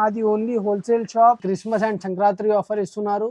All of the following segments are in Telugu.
అది only wholesale shop. Christmas and Sankranti offer ఇస్తున్నారు.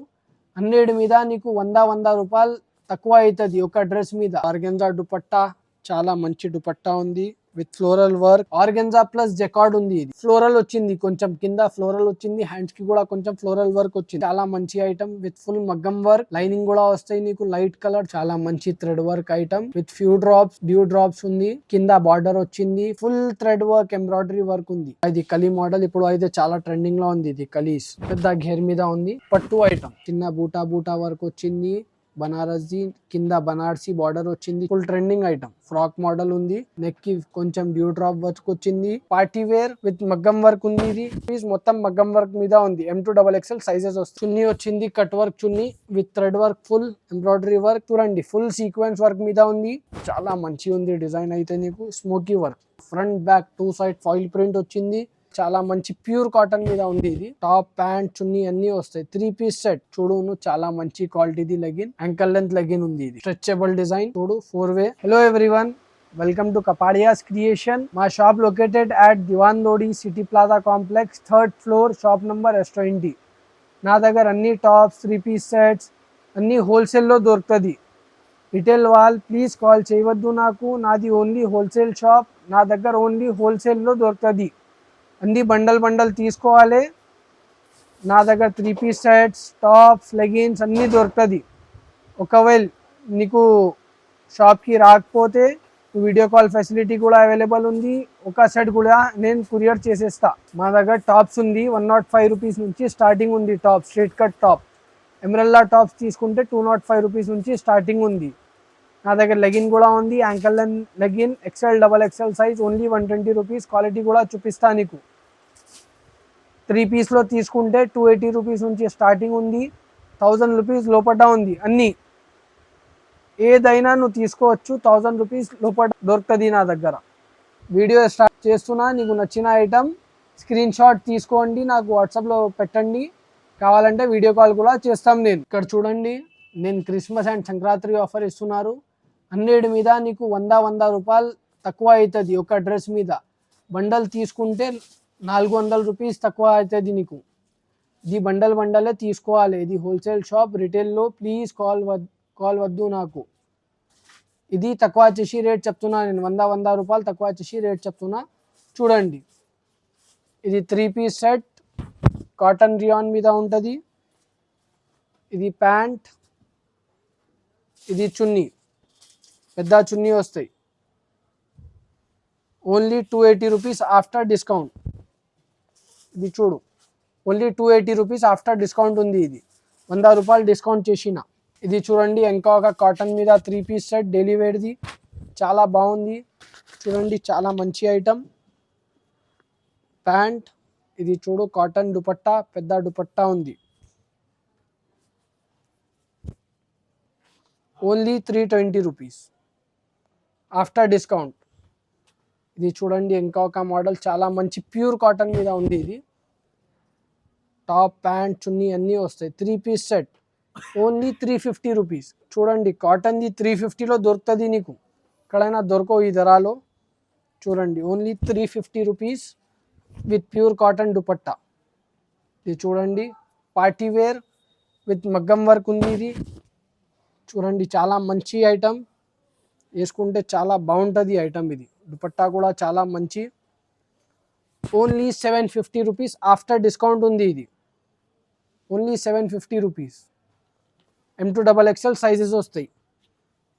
100 మీద నీకు 100 రూపాయలు తక్కువ అవుతుంది ఒక డ్రెస్ మీద. ఆర్గెన్జా దుపట్టా, చాలా మంచి దుపట్టా ఉంది with floral work. Organza plus jacquard ఉంది. ఇది ఫ్లోరల్ వచ్చింది, కొంచెం కింద ఫ్లోరల్ వచ్చింది, హ్యాండ్స్ కి కూడా కొంచెం ఫ్లోరల్ వర్క్ వచ్చింది. చాలా మంచి ఐటమ్ విత్ ఫుల్ మగ్గం వర్క్. లైనింగ్ కూడా వస్తాయి నీకు లైట్ కలర్. చాలా మంచి thread work item with few drops, due drops ఉంది. కింద బార్డర్ వచ్చింది, full thread work, embroidery work ఉంది. ఇది కలీ మోడల్, ఇప్పుడు అయితే చాలా ట్రెండింగ్ లో ఉంది. ఇది కలీస్ పెద్ద ఘేర్ మీద ఉంది. పట్టు ఐటమ్, చిన్న బూటా బూటా వర్క్ వచ్చింది. బనారస్ ది కింద బనారసి బార్డర్ వచ్చింది. Full trending item. Frock model ఉంది. నెక్ కి కొంచెం డ్యూ డ్రాప్ వర్క్ వచ్చింది. పార్టీ వేర్ విత్ మగ్గం వర్క్ ఉంది. ఇది పీస్ మొత్తం మగ్గం వర్క్ మీద ఉంది. M2XXL సైజెస్ వస్తుంది. చున్నీ వచ్చింది, cut work chunni with thread work, full embroidery work. చూడండి ఫుల్ సీక్వెన్స్ వర్క్ మీద ఉంది. చాలా మంచి ఉంది డిజైన్ అయితే. నీకు smoky work, front back 2 side foil print వచ్చింది. చాలా మంచి ప్యూర్ కాటన్ మీద ఉంది. ఇది టాప్, ప్యాంట్, చున్నీ అన్ని వస్తాయి. 3 పీస్ సెట్ చూడు, చాలా మంచి quality legging, ankle length legging ఉంది. ఇది స్ట్రెచబుల్ డిజైన్ చూడు, 4-way. Hello everyone, welcome to Kapadia's creation. మా shop located at Diwan Lodi city plaza complex, 3rd floor, shop number S20. నా దగ్గర అన్ని టాప్స్, 3 పీస్ సెట్స్ అన్ని హోల్సేల్లో దొరుకుతుంది. రిటైల్ వాల్ ప్లీజ్ కాల్ చేయవద్దు నాకు. నాది ఓన్లీ హోల్సేల్ షాప్. నా దగ్గర ఓన్లీ హోల్సేల్లో దొరుకుతుంది. అన్ని బండల్ తీసుకోవాలి. నా దగ్గర 3 పీస్ సెట్స్, టాప్స్, లెగిన్స్ అన్నీ దొరుకుతుంది. ఒకవేళ నీకు షాప్కి రాకపోతే వీడియో కాల్ ఫెసిలిటీ కూడా అవైలబుల్ ఉంది. ఒక సెట్ కూడా నేను కొరియర్ చేసేస్తా. మా దగ్గర టాప్స్ ఉంది, 105 రూపీస్ నుంచి స్టార్టింగ్ ఉంది. Top straight cut top, umbrella tops తీసుకుంటే 205 రూపీస్ నుంచి స్టార్టింగ్ ఉంది. నా దగ్గర లెగిన్ కూడా ఉంది, ankle legging, XL, XXL size, only 120 rupees. Quality కూడా చూపిస్తా నీకు. 3 పీస్లో తీసుకుంటే 280 రూపీస్ నుంచి స్టార్టింగ్ ఉంది. 1000 రూపీస్ లోపల ఉంది. అన్నీ ఏదైనా నువ్వు తీసుకోవచ్చు. 1000 రూపీస్ లోపల దొరుకుతుంది నా దగ్గర. వీడియో స్టార్ట్ చేస్తున్నా. నీకు నచ్చిన ఐటమ్ స్క్రీన్ షాట్ తీసుకోండి, నాకు వాట్సాప్లో పెట్టండి. కావాలంటే వీడియో కాల్ కూడా చేస్తాం. నేను ఇక్కడ చూడండి, నేను క్రిస్మస్ అండ్ సంక్రాంతి ఆఫర్ ఇస్తున్నారు. 100 మీద నీకు 100 రూపాయలు తక్కువ అవుతుంది ఒక డ్రెస్ మీద. బండల్ తీసుకుంటే 400 రూపీస్ తక్కువ అవుతుంది నీకు. ఇది బండలే తీసుకోవాలి. ఇది హోల్సేల్ షాప్. రిటైల్లో ప్లీజ్ కాల్ వద్దు నాకు. ఇది తక్కువ చేసి రేట్ చెప్తున్నా నేను. 100 రూపాయలు తక్కువ చేసి రేట్ చెప్తున్నా. చూడండి, ఇది 3 పీస్ సెట్, కాటన్ రియాన్ మీద ఉంటుంది. ఇది ప్యాంట్, ఇది చున్నీ, పెద్ద చున్నీ వస్తాయి. Only 280 rupees after discount. ఇది చూడు, ఓన్లీ 280 రూపీస్ ఆఫ్టర్ డిస్కౌంట్ ఉంది. ఇది 100 రూపాయలు డిస్కౌంట్ చేసిన. ఇది చూడండి, ఇంకా ఒక కాటన్ మీద 3 పీస్ సెట్, డైలీ వేర్ది. చాలా బాగుంది. చూడండి, చాలా మంచి ఐటమ్. ప్యాంట్, ఇది చూడు, కాటన్ దుపట్టా, పెద్ద దుపట్టా ఉంది. Only 320 rupees after discount. ఇది చూడండి, ఇంకా ఒక మోడల్, చాలా మంచి ప్యూర్ కాటన్ మీద ఉంది. ఇది టాప్, ప్యాంట్, చున్నీ అన్నీ వస్తాయి. 3 పీస్ సెట్, ఓన్లీ 350 రూపీస్. చూడండి, కాటన్ది 350లో దొరుకుతుంది నీకు. ఎక్కడైనా దొరకవు ఈ ధరలో. చూడండి, only 350 rupees with pure cotton dupatta. ఇది చూడండి, పార్టీ వేర్ విత్ మగ్గం వర్క్ ఉంది. ఇది చూడండి, చాలా మంచి ఐటమ్. వేసుకుంటే చాలా బాగుంటుంది ఐటమ్. ఇది దుపట్టా కూడా చాలా మంచి. ఓన్లీ 750 రూపీస్ ఆఫ్టర్ డిస్కౌంట్ ఉంది. ఇది ఓన్లీ 750 రూపీస్. M2XXL సైజెస్ వస్తాయి.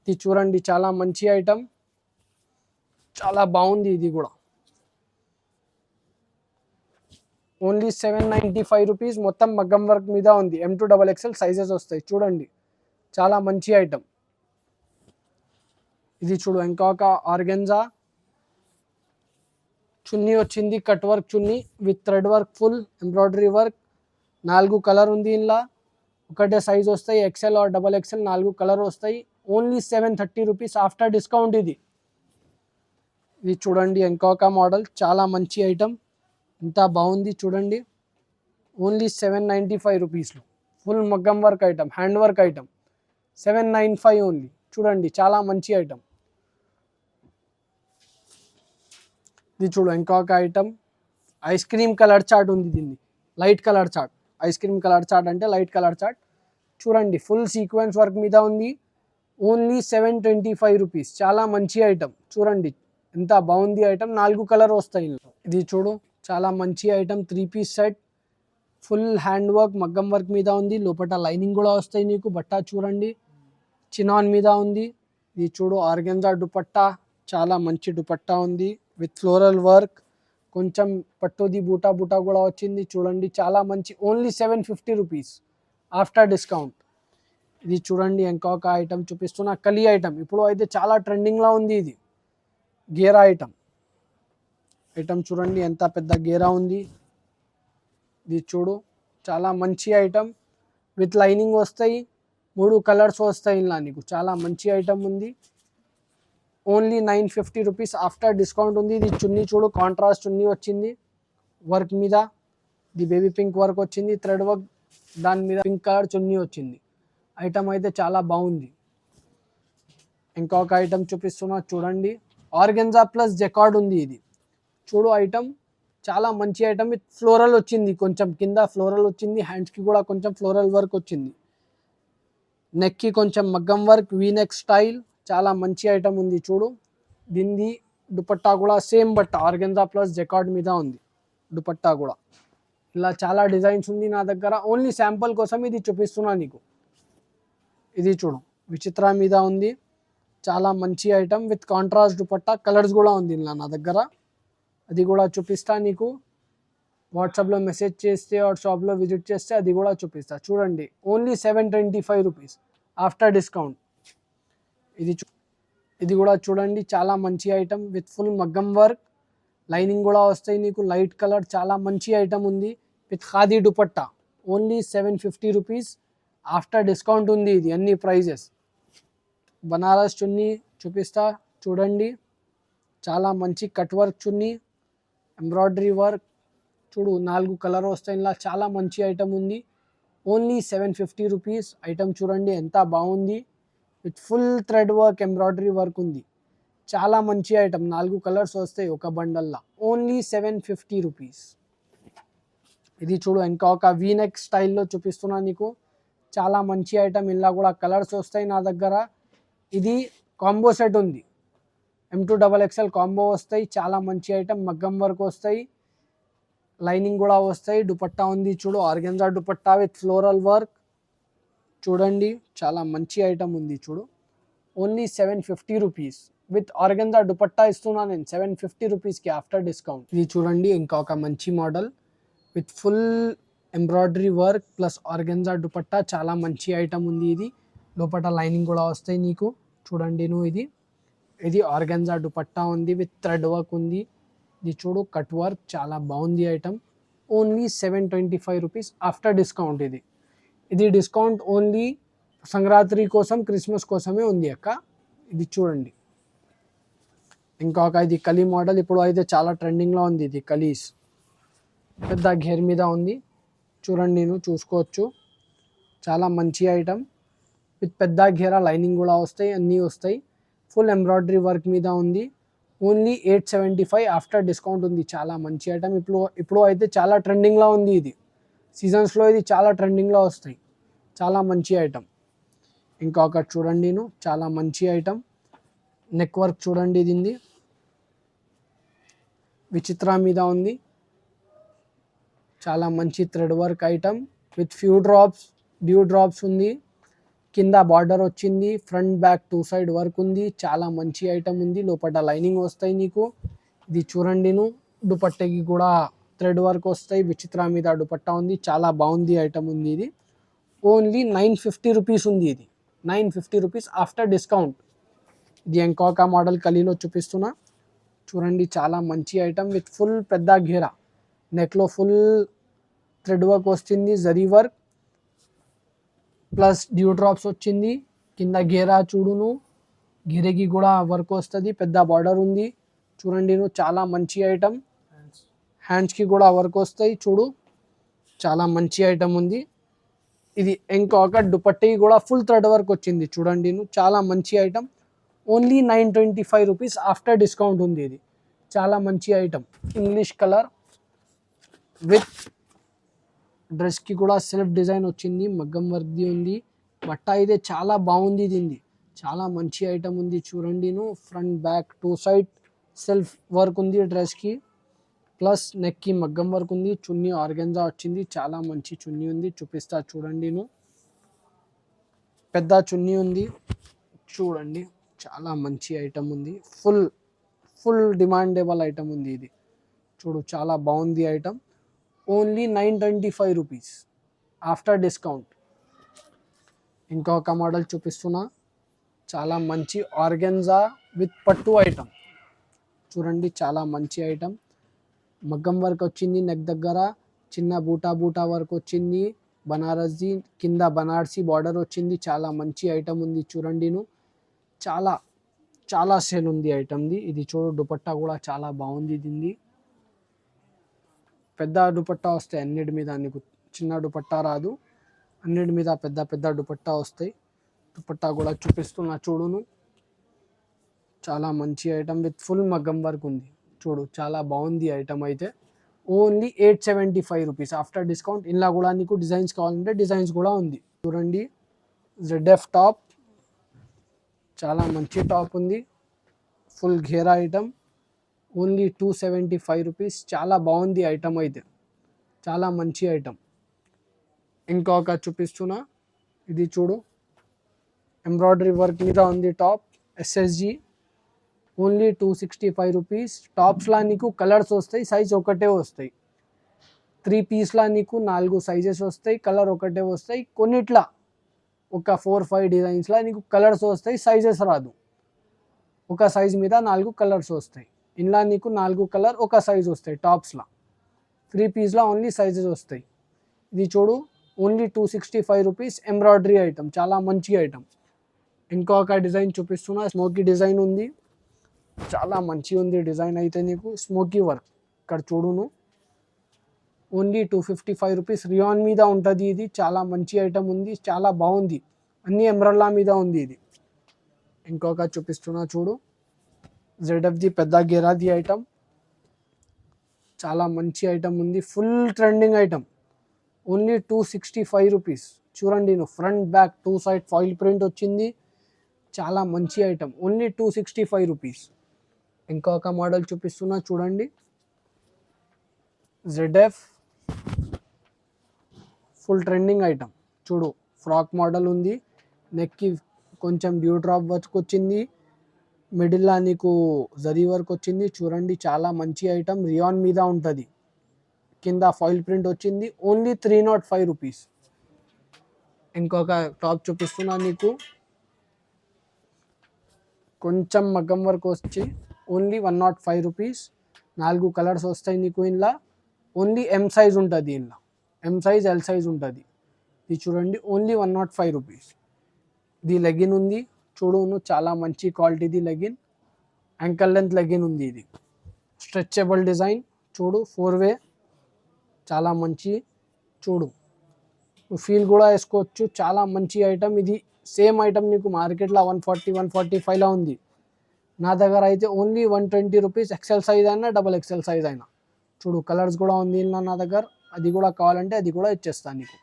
ఇది చూడండి, చాలా మంచి ఐటమ్, చాలా బాగుంది. ఇది కూడా ఓన్లీ 795 రూపీస్. మొత్తం మగ్గం వర్క్ మీద ఉంది. M2XXL సైజెస్ వస్తాయి. చూడండి, చాలా మంచి ఐటమ్. ఇది చూడు, ఇంకా ఒక ఆర్గెన్జా చున్నీ వచ్చింది, cut work chunni with thread work, full embroidery work. 4 colour ఉంది. ఇందులో ఒకటే సైజ్ వస్తాయి. XL ఆర్ XXL 4 కలర్ వస్తాయి. Only 730 rupees after discount. ఇది చూడండి, ఇంకొక మోడల్, చాలా మంచి ఐటమ్, ఇంత బాగుంది. చూడండి, ఓన్లీ 795 రూపీస్లో ఫుల్ మగ్గం work item, hand work item. 795 only. చూడండి, చాలా మంచి ఐటమ్. ఇది చూడు, ఇంకొక item, ice cream colour chart ఉంది దీన్ని, light colour chart. Ice cream colour chart అంటే లైట్ కలర్ చార్ట్. చూడండి ఫుల్ సీక్వెన్స్ వర్క్ మీద ఉంది. Only 725 rupees. చాలా మంచి ఐటమ్. చూడండి ఎంత బాగుంది ఐటమ్. 4 కలర్ వస్తాయి. ఇది చూడు చాలా మంచి item. 3 piece set, full hand work మగ్గం వర్క్ మీద ఉంది. లోపల లైనింగ్ కూడా వస్తాయి నీకు. బట్ట చూడండి చినాన్ మీద ఉంది. ఇది చూడు ఆర్గెన్జా దుపట్టా, చాలా మంచి దుపట్టా ఉంది విత్ ఫ్లోరల్ వర్క్. కొంచెం పట్టుది బూటా బూటా కూడా వచ్చింది. చూడండి చాలా మంచి. Only 750 rupees after discount. ఇది చూడండి ఇంకొక ఐటమ్ చూపిస్తున్నా, కలీ ఐటమ్. ఇప్పుడు అయితే చాలా ట్రెండింగ్లో ఉంది. ఇది గేరా ఐటమ్. చూడండి ఎంత పెద్ద గేరా ఉంది. ఇది చూడు చాలా మంచి ఐటమ్ విత్ లైనింగ్ వస్తాయి. 3 కలర్స్ వస్తాయి ఇలా నీకు. చాలా మంచి ఐటమ్ ఉంది. ఓన్లీ 950 రూపీస్ ఆఫ్టర్ డిస్కౌంట్ ఉంది. ఇది చున్నీ చూడు కాంట్రాస్ట్ చున్నీ వచ్చింది వర్క్ మీద. ఇది బేబీ పింక్ వర్క్ వచ్చింది, థ్రెడ్ వర్క్, దాని మీద పింక్ కలర్ చున్నీ వచ్చింది. ఐటమ్ అయితే చాలా బాగుంది. ఇంకొక ఐటమ్ చూపిస్తున్నా చూడండి, ఆర్గెన్జా ప్లస్ జకార్డ్ ఉంది. ఇది చూడు ఐటమ్ చాలా మంచి ఐటమ్ విత్ ఫ్లోరల్ వచ్చింది. కొంచెం కింద ఫ్లోరల్ వచ్చింది, హ్యాండ్స్కి కూడా కొంచెం ఫ్లోరల్ వర్క్ వచ్చింది, నెక్కి కొంచెం మగ్గం వర్క్, వీనెక్ స్టైల్. చాలా మంచి ఐటమ్ ఉంది చూడు. దీనిది దుపట్టా కూడా సేమ్ బట్ట ఆర్గెన్జా ప్లస్ జకార్డ్ మీద ఉంది దుపట్టా కూడా. ఇలా చాలా డిజైన్స్ ఉంది నా దగ్గర. ఓన్లీ శాంపుల్ కోసం ఇది చూపిస్తున్నా నీకు. ఇది చూడు విచిత్ర మీద ఉంది. చాలా మంచి item with contrast dupatta. Colours కూడా ఉంది ఇలా నా దగ్గర. అది కూడా చూపిస్తా నీకు. వాట్సాప్లో మెసేజ్ చేస్తే ఆర్ షాప్లో విజిట్ చేస్తే అది కూడా చూపిస్తా. చూడండి ఓన్లీ 725 రూపీస్ ఆఫ్టర్ డిస్కౌంట్. ఇది కూడా చూడండి చాలా మంచి ఐటమ్ విత్ ఫుల్ మగ్గం వర్క్, లైనింగ్ కూడా వస్తాయి నీకు. లైట్ కలర్ చాలా మంచి ఐటమ్ ఉంది with khadi dupatta. Only 750 rupees after discount ఉంది. ఇది అన్ని ప్రైజెస్. బనారస్ చున్నీ చూపిస్తా చూడండి. చాలా మంచి కట్ వర్క్ చున్నీ, ఎంబ్రాయిడరీ వర్క్. చూడు 4 కలర్ వస్తాయి ఇలా. చాలా మంచి ఐటమ్ ఉంది. Only 750 rupees. ఐటమ్ చూడండి ఎంత బాగుంది with full thread work, embroidery work ఉంది. చాలా మంచి ఐటమ్. 4 కలర్స్ వస్తాయి ఒక బండల్లా. Only 750 rupees. ఇది చూడు ఇంకొక వీనెక్ స్టైల్లో చూపిస్తున్నా నీకు. చాలా మంచి ఐటమ్. ఇలా కూడా కలర్స్ వస్తాయి నా దగ్గర. ఇది కాంబో సెట్ ఉంది. M2XXL కాంబో వస్తాయి. చాలా మంచి ఐటమ్. మగ్గం వర్క్ వస్తాయి, లైనింగ్ కూడా వస్తాయి. దుపట్టా ఉంది చూడు organza dupatta with floral work. చూడండి చాలా మంచి ఐటమ్ ఉంది చూడు. Only 750 rupees with organza dupatta ఇస్తున్నా నేను 750 రూపీస్కి ఆఫ్టర్ డిస్కౌంట్. ఇది చూడండి ఇంకొక మంచి model with full embroidery work plus organza dupatta. చాలా మంచి ఐటమ్ ఉంది. ఇది లోపల లైనింగ్ కూడా వస్తాయి నీకు. చూడండి నువ్వు ఇది ఆర్గెన్జా దుపట్టా ఉంది విత్ థ్రెడ్ వర్క్ ఉంది. ఇది చూడు కట్ వర్క్. చాలా బాగుంది item. Only 725 rupees after discount. ఇది డిస్కౌంట్ ఓన్లీ సంక్రాంతి కోసం, క్రిస్మస్ కోసమే ఉంది అక్క. ఇది చూడండి ఇంకొక ఇది కలీ మోడల్. ఇప్పుడు అయితే చాలా ట్రెండింగ్లో ఉంది. ఇది కలీస్ పెద్ద ఘేర్ మీద ఉంది. చూడండి నేను చూసుకోవచ్చు. చాలా మంచి ఐటమ్ విత్ పెద్ద ఘేరా, లైనింగ్ కూడా వస్తాయి, అన్నీ వస్తాయి. ఫుల్ ఎంబ్రాయిడరీ వర్క్ మీద ఉంది. ఓన్లీ 875 ఆఫ్టర్ డిస్కౌంట్ ఉంది. చాలా మంచి ఐటమ్. ఇప్పుడు అయితే చాలా ట్రెండింగ్లో ఉంది. ఇది సీజన్స్లో ఇది చాలా ట్రెండింగ్లో వస్తాయి. చాలా మంచి ఐటమ్. ఇంకొకటి చూడండి నేను. చాలా మంచి ఐటమ్. నెక్ వర్క్ చూడండి. ఇది విచిత్ర మీద ఉంది. చాలా మంచి thread work item with few drops, due drops ఉంది. కింద బార్డర్ వచ్చింది. ఫ్రంట్ బ్యాక్ 2 సైడ్ వర్క్ ఉంది. చాలా మంచి ఐటమ్ ఉంది. లోపల లైనింగ్ వస్తాయి నీకు. ఇది చూడండి దుపట్టకి కూడా థ్రెడ్ వర్క్ వస్తాయి. విచిత్ర మీద దుపట్టా ఉంది. చాలా బాగుంది ఐటమ్ ఉంది. ఇది ఓన్లీ 950 రూపీస్ ఉంది. ఇది 950 రూపీస్ ఆఫ్టర్ డిస్కౌంట్. ఇది ఇంకొక మోడల్ కలీలో చూపిస్తున్నా చూడండి. చాలా మంచి ఐటమ్ విత్ ఫుల్ పెద్ద ఘేరా, నెక్లో ఫుల్ థ్రెడ్ వర్క్ వస్తుంది, zari work plus due drops వచ్చింది. కింద ఘేరా చూడును, ఘేరేకి కూడా వర్క్ వస్తుంది. పెద్ద బార్డర్ ఉంది. చూడండి చాలా మంచి ఐటమ్. హ్యాండ్స్కి కూడా వర్క్ వస్తాయి. చూడు చాలా మంచి ఐటమ్ ఉంది. ఇది ఇంకొక దుపట్టి కూడా ఫుల్ థ్రెడ్ వర్క్ వచ్చింది. చూడండి చాలా మంచి item. Only 925 rupees after discount ఉంది. ఇది చాలా మంచి ఐటమ్. ఇంగ్లీష్ కలర్ విత్ డ్రెస్కి కూడా సెల్ఫ్ డిజైన్ వచ్చింది, మగ్గం వర్క్ది ఉంది. బట్ట అయితే చాలా బాగుంది, దీన్ని చాలా మంచి ఐటమ్ ఉంది. చూడండి front back two side self work ఉంది డ్రెస్కి, ప్లస్ నెక్కి మగ్గం వర్క్ ఉంది. చున్నీ ఆర్గెన్జా వచ్చింది, చాలా మంచి చున్నీ ఉంది. చూపిస్తా చూడండి, పెద్ద చున్నీ ఉంది. చూడండి చాలా మంచి ఐటమ్ ఉంది. ఫుల్ డిమాండబుల్ ఐటమ్ ఉంది ఇది. చూడు చాలా బాగుంది item. Only 925 rupees after discount. ఇంకొక మోడల్ చూపిస్తున్నా, చాలా మంచి ఆర్గెన్జా విత్ పట్టు ఐటమ్. చూడండి చాలా మంచి ఐటమ్. మగ్గం వర్క్ వచ్చింది, నెక్ దగ్గర చిన్న బూటా వర్క్ వచ్చింది. బనారస్ది కింద బనారసి బార్డర్ వచ్చింది. చాలా మంచి ఐటమ్ ఉంది. చూడండి చాలా సేల్ ఉంది ఐటమ్ది. ఇది చూడు దుపట్టా కూడా చాలా బాగుంది. దీన్ని పెద్ద దుపట్టా వస్తాయి అన్నిటి మీద, నీకు చిన్న దుపట్టా రాదు. అన్నిటి మీద పెద్ద దుపట్టా వస్తాయి. దుపట్టా కూడా చూపిస్తున్నా చూడును. చాలా మంచి ఐటమ్ విత్ ఫుల్ మగ్గం వర్క్ ఉంది. చూడు చాలా బాగుంది ఐటమ్ అయితే. Only 875 rupees after discount. ఇలా కూడా నీకు డిజైన్స్ కావాలంటే డిజైన్స్ కూడా ఉంది. చూడండి ZF టాప్, చాలా మంచి టాప్ ఉంది. ఫుల్ ఘేరా ఐటమ్. Only 275 rupees. చాలా బాగుంది ఐటమ్ అయితే, చాలా మంచి ఐటమ్. ఇంకొక చూపిస్తున్నా, ఇది చూడు ఎంబ్రాయిడరీ వర్క్ మీద ఉంది టాప్, SSG. Only 265 rupees. టాప్స్లా నీకు కలర్స్ వస్తాయి, సైజ్ ఒకటే వస్తాయి. 3 పీస్లా నీకు 4 సైజెస్ వస్తాయి, కలర్ ఒకటే వస్తాయి. కొన్నిట్లా ఒక 4-5 డిజైన్స్లా నీకు కలర్స్ వస్తాయి, సైజెస్ రాదు. ఒక సైజ్ మీద 4 కలర్స్ వస్తాయి. ఇలా నీకు 4 కలర్ ఒక సైజ్ వస్తాయి టాప్స్లా. 3 పీస్లా ఓన్లీ సైజెస్ వస్తాయి. ఇది చూడు ఓన్లీ 265 రూపీస్. ఎంబ్రాయిడరీ ఐటమ్, చాలా మంచి ఐటమ్. ఇంకొక డిజైన్ చూపిస్తున్నా, స్మోకీ డిజైన్ ఉంది. చాలా మంచి ఉంది డిజైన్ అయితే, నీకు స్మోకీ వర్క్. ఇక్కడ చూడును ఓన్లీ 255 రూపీస్. రియాన్ మీద ఉంటుంది ఇది. చాలా మంచి ఐటమ్ ఉంది, చాలా బాగుంది. అన్ని ఎంబ్రాయిడరీ మీద ఉంది ఇది. ఇంకొక చూపిస్తున్నా చూడు, ZFది పెద్ద గేరాది ఐటమ్. చాలా మంచి ఐటమ్ ఉంది, full trending item. Only 265 rupees. చూడండి front back two side foil print వచ్చింది. చాలా మంచి ఐటమ్. Only 265 rupees. ఇంకొక మోడల్ చూపిస్తున్నా చూడండి, ZF ఫుల్ ట్రెండింగ్ ఐటమ్. చూడు ఫ్రాక్ మోడల్ ఉంది. నెక్కి కొంచెం డ్యూ డ్రాప్ వర్క్ వచ్చింది. మిడిల్లో నీకు జరీ వర్క్ వచ్చింది. చూడండి చాలా మంచి ఐటమ్. రియాన్ మీద ఉంటుంది, కింద ఫాయిల్ ప్రింట్ వచ్చింది. Only 305 rupees. ఇంకొక టాప్ చూపిస్తున్నా నీకు, కొంచెం మగ్గం వర్క్ వచ్చి ఓన్లీ 105 రూపీస్. 4 కలర్స్ వస్తాయి నీకు ఇందులో. ఓన్లీ M సైజ్ ఉంటుంది ఇందులో, M సైజ్ L సైజ్ ఉంటుంది. ఇది చూడండి ఓన్లీ 105 రూపీస్. ఇది లెగిన్ ఉంది. చూడు చాలా మంచి క్వాలిటీది లెగిన్, యాంకల్ లెంత్ లెగిన్ ఉంది. ఇది స్ట్రెచబుల్ డిజైన్. చూడు 4-వే, చాలా మంచి. చూడు ఫీల్ కూడా వేసుకోవచ్చు. చాలా మంచి ఐటమ్ ఇది. సేమ్ ఐటమ్ నీకు మార్కెట్లో 140-145లో ఉంది. నా దగ్గర అయితే ఓన్లీ 120 రూపీస్. XL సైజ్ అయినా XXL సైజ్ అయినా. చూడు కలర్స్ కూడా ఉంది నా దగ్గర. అది కూడా కావాలంటే అది కూడా ఇచ్చేస్తాను నీకు.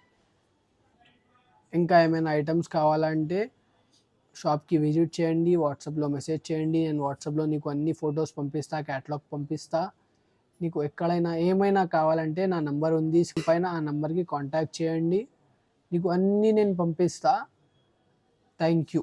ఇంకా ఏమైనా ఐటమ్స్ కావాలంటే షాప్కి విజిట్ చేయండి, వాట్సాప్లో మెసేజ్ చేయండి. నేను వాట్సాప్లో నీకు అన్ని ఫొటోస్ పంపిస్తా, క్యాటలాగ్ పంపిస్తా. నీకు ఎక్కడైనా ఏమైనా కావాలంటే నా నంబర్ ఉంది స్క్రీన్ పైన, ఆ నెంబర్కి కాంటాక్ట్ చేయండి. నీకు అన్నీ నేను పంపిస్తా. Thank you.